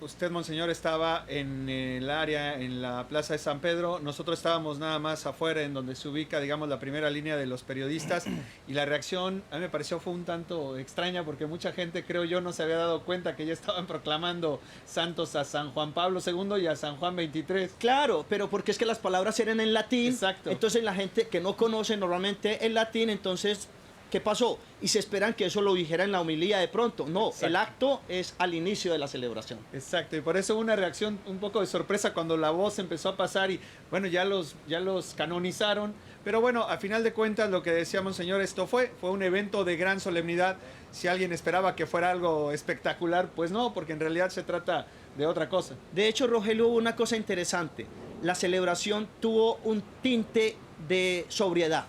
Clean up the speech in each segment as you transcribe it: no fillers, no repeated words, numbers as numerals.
Usted, monseñor, estaba en el área, en la Plaza de San Pedro. Nosotros estábamos nada más afuera, en donde se ubica, digamos, la primera línea de los periodistas. Y la reacción, a mí me pareció, fue un tanto extraña, porque mucha gente, creo yo, no se había dado cuenta que ya estaban proclamando santos a San Juan Pablo II y a San Juan XXIII. Claro, pero porque es que las palabras eran en latín. Exacto. Entonces la gente que no conoce normalmente el latín, entonces, ¿qué pasó? Y se esperan que eso lo dijera en la homilía de pronto. No, Exacto. El acto es al inicio de la celebración. Exacto, y por eso hubo una reacción un poco de sorpresa cuando la voz empezó a pasar y bueno, ya los canonizaron. Pero bueno, a final de cuentas, lo que decía monseñor, esto fue un evento de gran solemnidad. Si alguien esperaba que fuera algo espectacular, pues no, porque en realidad se trata de otra cosa. De hecho, Rogelio, hubo una cosa interesante. La celebración tuvo un tinte de sobriedad.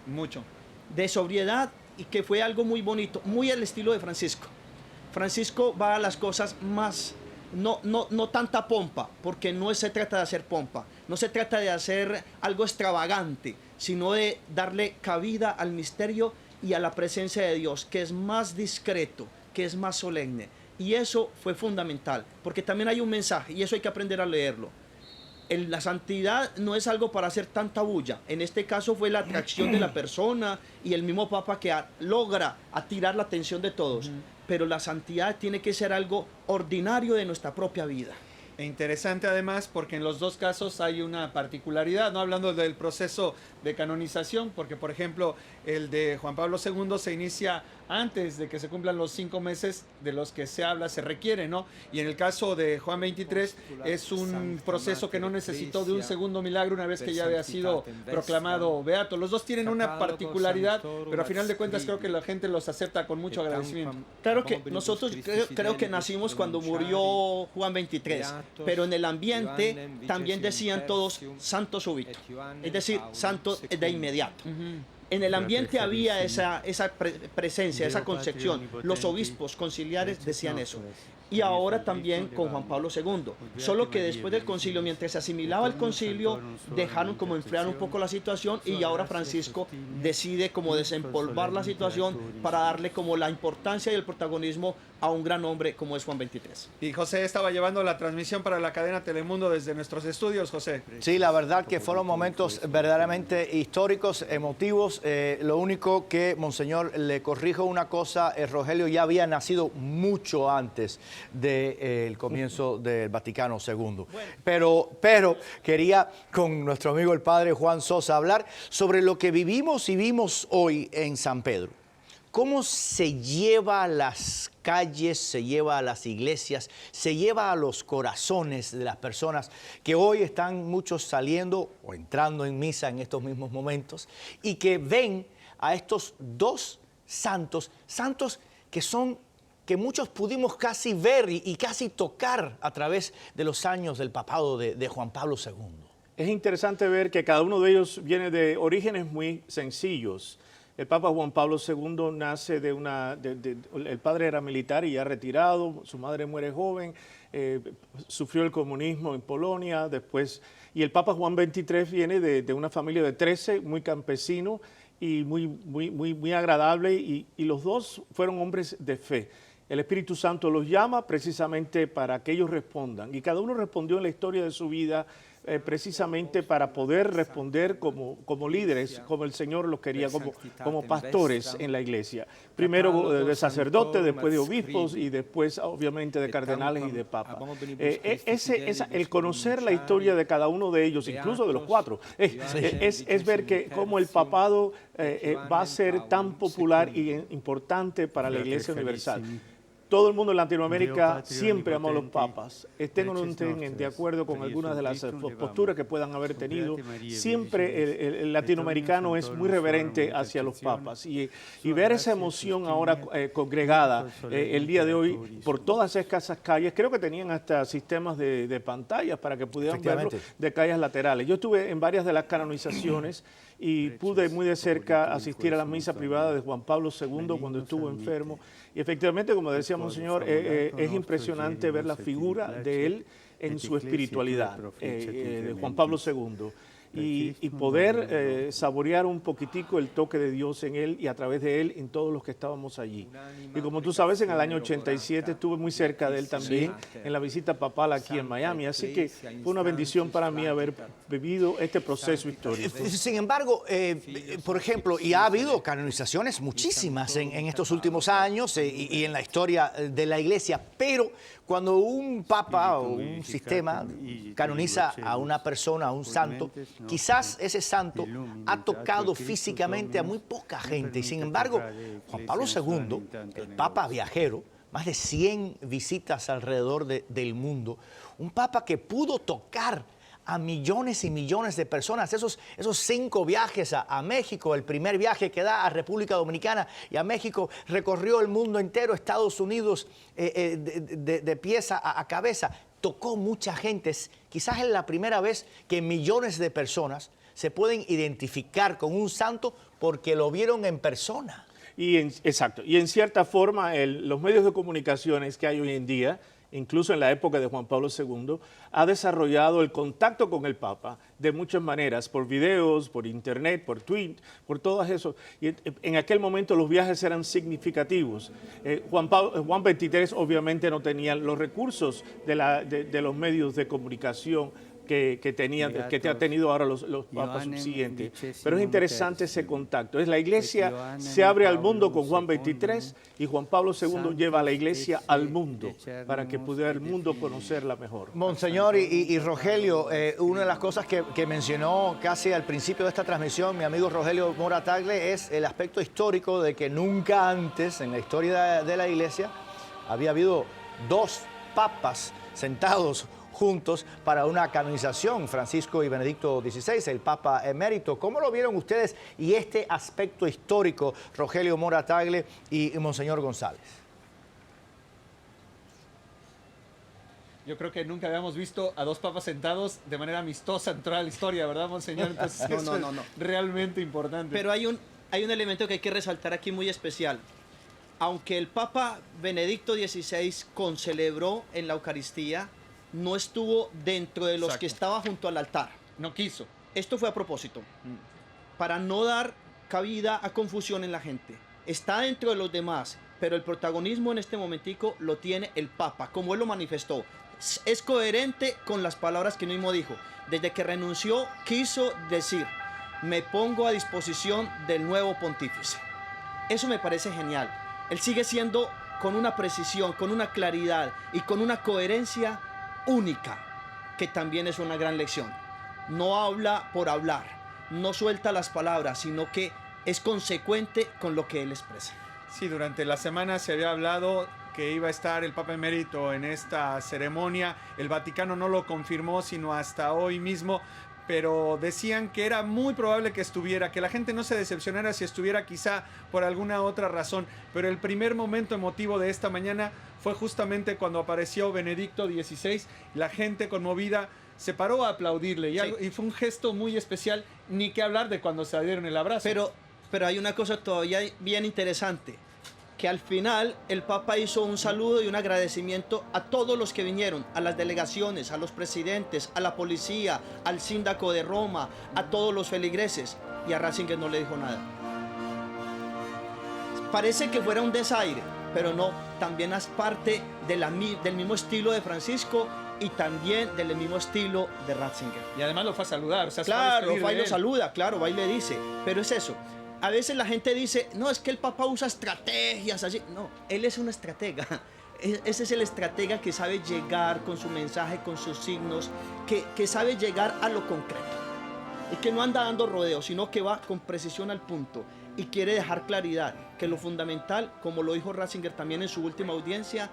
Mucho. De sobriedad, y que fue algo muy bonito, muy al estilo de Francisco. Francisco va a las cosas más, no tanta pompa, porque no se trata de hacer pompa, no se trata de hacer algo extravagante, sino de darle cabida al misterio y a la presencia de Dios, que es más discreto, que es más solemne. Y eso fue fundamental, porque también hay un mensaje, y eso hay que aprender a leerlo. La santidad no es algo para hacer tanta bulla. En este caso fue la atracción de la persona y el mismo Papa que logra atirar la atención de todos. Pero la santidad tiene que ser algo ordinario de nuestra propia vida. E interesante además porque en los dos casos hay una particularidad, no hablando del proceso de canonización, porque por ejemplo el de Juan Pablo II se inicia antes de que se cumplan los 5 meses de los que se habla, se requiere, ¿no? Y en el caso de Juan XXIII es un proceso que no necesitó de un segundo milagro una vez que ya había sido proclamado beato. Los dos tienen una particularidad, pero a final de cuentas creo que la gente los acepta con mucho agradecimiento. Claro que nosotros creo que nacimos cuando murió Juan XXIII, pero en el ambiente también decían todos santo súbito, es decir, santo de inmediato. En el ambiente había esa presencia, esa concepción. Los obispos conciliares decían eso. Y ahora también con Juan Pablo II. Solo que después del concilio, mientras se asimilaba el concilio, dejaron como enfriar un poco la situación y ahora Francisco decide como desempolvar la situación para darle como la importancia y el protagonismo a un gran hombre como es Juan XXIII. Y José estaba llevando la transmisión para la cadena Telemundo desde nuestros estudios, José. Sí, la verdad que fueron momentos verdaderamente históricos, emotivos. Lo único que, monseñor, le corrijo una cosa, Rogelio ya había nacido mucho antes del comienzo del Vaticano II. Pero quería con nuestro amigo el padre Juan Sosa hablar sobre lo que vivimos y vimos hoy en San Pedro. ¿Cómo se lleva a las calles, se lleva a las iglesias, se lleva a los corazones de las personas que hoy están muchos saliendo o entrando en misa en estos mismos momentos y que ven a estos dos santos que muchos pudimos casi ver y casi tocar a través de los años del papado de Juan Pablo II? Es interesante ver que cada uno de ellos viene de orígenes muy sencillos. El Papa Juan Pablo II nace el padre era militar y ya retirado, su madre muere joven, sufrió el comunismo en Polonia, después, y el Papa Juan XXIII viene de una familia de 13, muy campesino y muy agradable, y los dos fueron hombres de fe. El Espíritu Santo los llama precisamente para que ellos respondan, y cada uno respondió en la historia de su vida precisamente para poder responder como líderes, como el Señor los quería, como pastores en la iglesia. Primero de sacerdotes, después de obispos y después obviamente de cardenales y de papas. El conocer la historia de cada uno de ellos, incluso de los cuatro, es ver que cómo el papado va a ser tan popular y importante para la Iglesia Universal. Todo el mundo en Latinoamérica siempre amó a los papas. Estén o no estén de acuerdo con algunas de las posturas que puedan haber tenido, siempre el latinoamericano es muy reverente hacia los papas. Y ver esa emoción ahora congregada el día de hoy por todas esas calles, creo que tenían hasta sistemas de pantallas para que pudieran verlo de calles laterales. Yo estuve en varias de las canonizaciones y pude muy de cerca asistir a la misa privada de Juan Pablo II cuando estuvo enfermo. Y efectivamente, como decía Monseñor, es impresionante ver la figura de él en su espiritualidad, de Juan Pablo II. y poder saborear un poquitico el toque de Dios en él y a través de él en todos los que estábamos allí. Y como tú sabes, en el año 87 estuve muy cerca de él también en la visita papal aquí en Miami, así que fue una bendición para mí haber vivido este proceso histórico. Sin embargo, por ejemplo, y ha habido canonizaciones muchísimas en estos últimos años y en la historia de la Iglesia, pero cuando un papa o un sistema canoniza a una persona, a un santo, quizás ese santo ha tocado físicamente a muy poca gente. Y sin embargo, Juan Pablo II, el papa viajero, más de 100 visitas alrededor del mundo, un papa que pudo tocar a millones y millones de personas, esos 5 viajes a México, el primer viaje que da a República Dominicana y a México, recorrió el mundo entero, Estados Unidos, de pies a cabeza, tocó mucha gente. Quizás es la primera vez que millones de personas se pueden identificar con un santo porque lo vieron en persona. Exacto, y en cierta forma los medios de comunicaciones que hay hoy en día, incluso en la época de Juan Pablo II, ha desarrollado el contacto con el Papa de muchas maneras, por videos, por internet, por tweet, por todo eso. Y en aquel momento los viajes eran significativos. Juan XXIII obviamente no tenía los recursos de los medios de comunicación que ha tenido ahora los papas subsiguientes. Pero es interesante ese contacto. La Iglesia se abre al mundo con Juan XXIII y Juan Pablo II lleva a la Iglesia al mundo para que pudiera el mundo conocerla mejor. Monseñor y Rogelio, una de las cosas que mencionó casi al principio de esta transmisión mi amigo Rogelio Mora Tagle es el aspecto histórico de que nunca antes en la historia de la Iglesia había habido 2 papas sentados juntos para una canonización, Francisco y Benedicto XVI, el Papa emérito. ¿Cómo lo vieron ustedes y este aspecto histórico, Rogelio Mora Tagle y Monseñor González? Yo creo que nunca habíamos visto a 2 papas sentados de manera amistosa en toda la historia, ¿verdad, Monseñor? Entonces, no. Realmente importante. Pero hay un elemento que hay que resaltar aquí muy especial. Aunque el Papa Benedicto XVI concelebró en la Eucaristía, no estuvo dentro de los que estaba junto al altar. No quiso. Esto fue a propósito, para no dar cabida a confusión en la gente. Está dentro de los demás, pero el protagonismo en este momentico lo tiene el Papa, como él lo manifestó. Es coherente con las palabras que él mismo dijo. Desde que renunció, quiso decir, me pongo a disposición del nuevo pontífice. Eso me parece genial. Él sigue siendo con una precisión, con una claridad y con una coherencia única, que también es una gran lección. No habla por hablar, no suelta las palabras, sino que es consecuente con lo que él expresa. Sí, durante la semana se había hablado que iba a estar el Papa Emérito en esta ceremonia. El Vaticano no lo confirmó sino hasta hoy mismo, pero decían que era muy probable que estuviera, que la gente no se decepcionara si estuviera, quizá por alguna otra razón. Pero el primer momento emotivo de esta mañana fue justamente cuando apareció Benedicto XVI. La gente conmovida se paró a aplaudirle y fue un gesto muy especial, ni que hablar de cuando se dieron el abrazo. Pero hay una cosa todavía bien interesante, que al final el Papa hizo un saludo y un agradecimiento a todos los que vinieron, a las delegaciones, a los presidentes, a la policía, al síndaco de Roma, a todos los feligreses, y a Ratzinger no le dijo nada. Parece que fuera un desaire, pero no, también es parte del mismo estilo de Francisco y también del mismo estilo de Ratzinger. Y además lo fue a saludar. O sea, claro, va y lo saluda, claro, va y le dice, pero es eso. A veces la gente dice, no, es que el Papa usa estrategias así. No, él es un estratega. Ese es el estratega que sabe llegar con su mensaje, con sus signos, que sabe llegar a lo concreto. Y que no anda dando rodeos, sino que va con precisión al punto. Y quiere dejar claridad que lo fundamental, como lo dijo Ratzinger también en su última audiencia,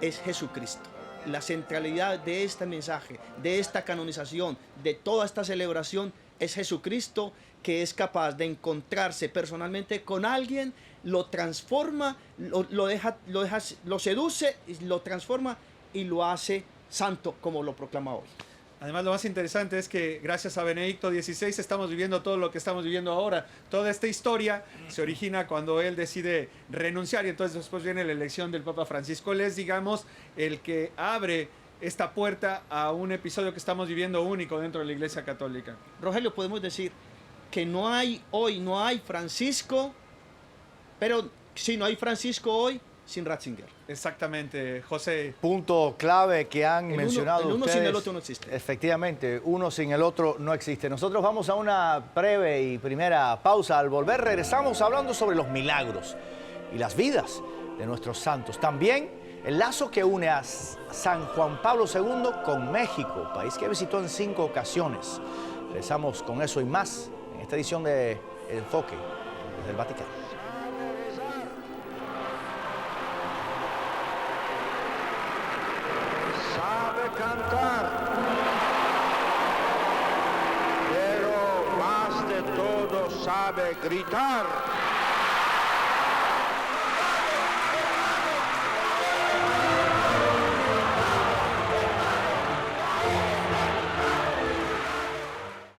es Jesucristo. La centralidad de este mensaje, de esta canonización, de toda esta celebración, es Jesucristo, que es capaz de encontrarse personalmente con alguien, lo transforma, lo seduce, lo transforma y lo hace santo, como lo proclama hoy. Además, lo más interesante es que gracias a Benedicto XVI estamos viviendo todo lo que estamos viviendo ahora. Toda esta historia se origina cuando él decide renunciar y entonces después viene la elección del Papa Francisco. Él es, digamos, el que abre esta puerta a un episodio que estamos viviendo único dentro de la Iglesia Católica. Rogelio, podemos decir que no hay Francisco, pero sí, no hay Francisco hoy sin Ratzinger. Exactamente, José. Punto clave que han mencionado el uno ustedes. sin el otro no existe. Efectivamente, uno sin el otro no existe. Nosotros vamos a una breve y primera pausa. Al volver regresamos hablando sobre los milagros y las vidas de nuestros santos. También el lazo que une a San Juan Pablo II con México, país que visitó en 5 ocasiones. Regresamos con eso y más en esta edición de El Enfoque desde el Vaticano. Cantar, pero más de todo sabe gritar.